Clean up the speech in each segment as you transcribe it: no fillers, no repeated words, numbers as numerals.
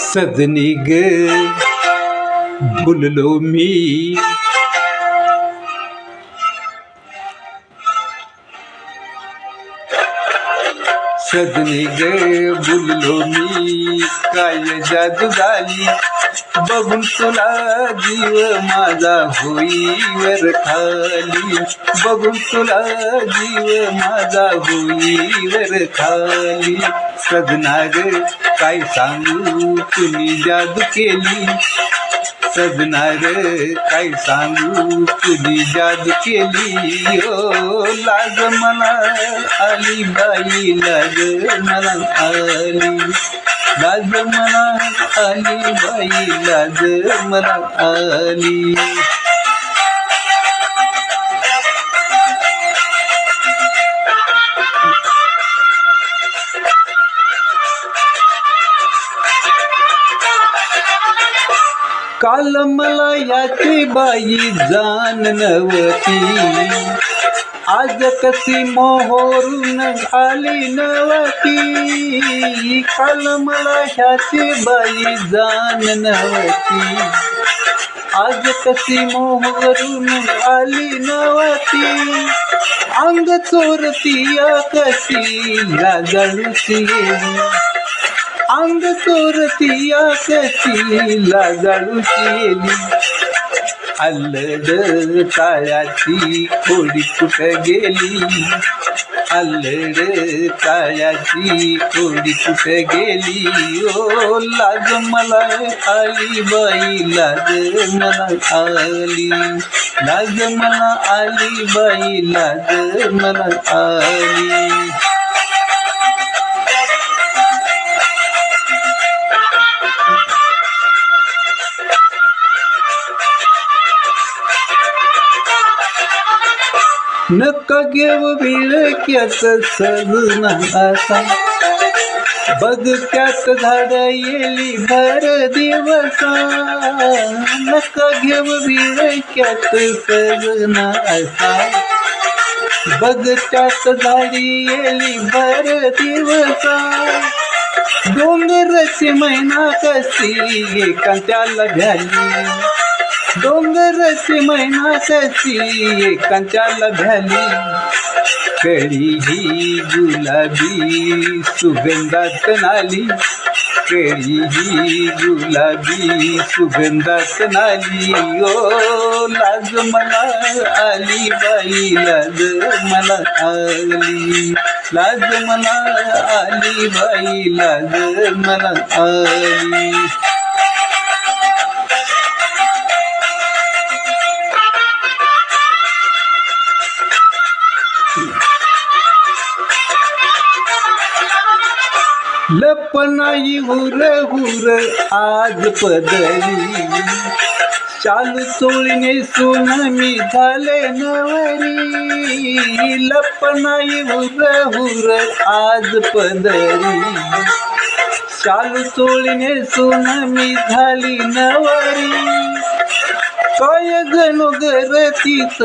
सजनी ग भुललो मी, सजनी ग भुललो मी, काय जादू झाली बघून तुला जीव माझा होई वर खाली, बघून तुला जीव माझा होई वर खाली. सजना ग काय सांगू तुनी जादू केली, सजना ग काय सांगू तुनी जादू केली. ओ लाज मला आली बाई, लाज मला आली, लाज मला आली बाई, लाज मला आली. काल मला याची बाई जाण नव्हती, आज कशी मोहरून आली नव्हती. काल मला ह्याची बाई जाण नव्हती, आज कशी मोहरून आली नव्हती. अंग चोरती कशी लाजाळूची, अंग चोरती कशी लाजाळूची. अल्लड काळ्याची खोडी कुठं गेली, अल्लड काळ्याची खोडी कुठं गेली. ओ लाज मला आली बाई, लाज मला आली, लाज मला आली बाई, लाज मला आली. नका घेऊ विळक्यात सजना असा, बगक्यात झाड येली भर दिवसा. नका घेऊ विळक्यात सजना असा, बगक्यात झाडी येली भर दिवसा. डोंगरची मैना कशी एकांत्याला भ्याली, डोंगरची मैना कशी एकांत्याला भ्याली. कळी ही गुलाबी सुगंधात नाली, कळी ही गुलाबी सुगंधात नाली. ओ लाज मला आली बाई, लाज मला आली, लाज मला आली बाई, लाज मला आली. लपनाई हुर हुर आज पदरी, चालू चोळीने सोन मी झाले नवरी. लपनाई हुर हुर आज पदरी, चालू चोळीने सोन मी झाली नवरी. काय जणू गरतीच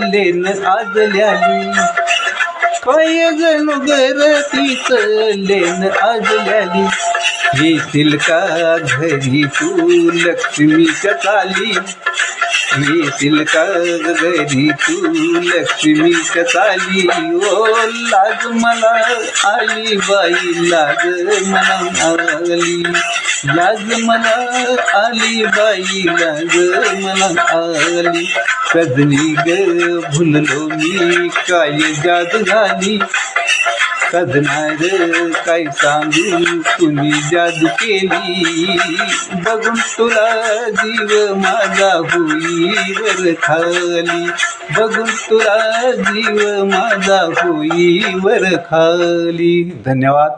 लेन आजल्याली, काय जणू गरतीच लेन आजल्याली. येतील का घरी तू लक्ष्मीच्या चाली, येतील का घरी तू लक्ष्मीच्या चाली. ओ लाज मला आली बाई, लाज मला आली, लाज मला आली बाई, लाज मला आली. सजनी ग भुललो मी, काय जादू झाली, सजना ग काय सांगू तुम्ही जादू केली. बघून तुला जीव माझा होई वर खाली, बघून तुला जीव माझा होई वर खाली. धन्यवाद.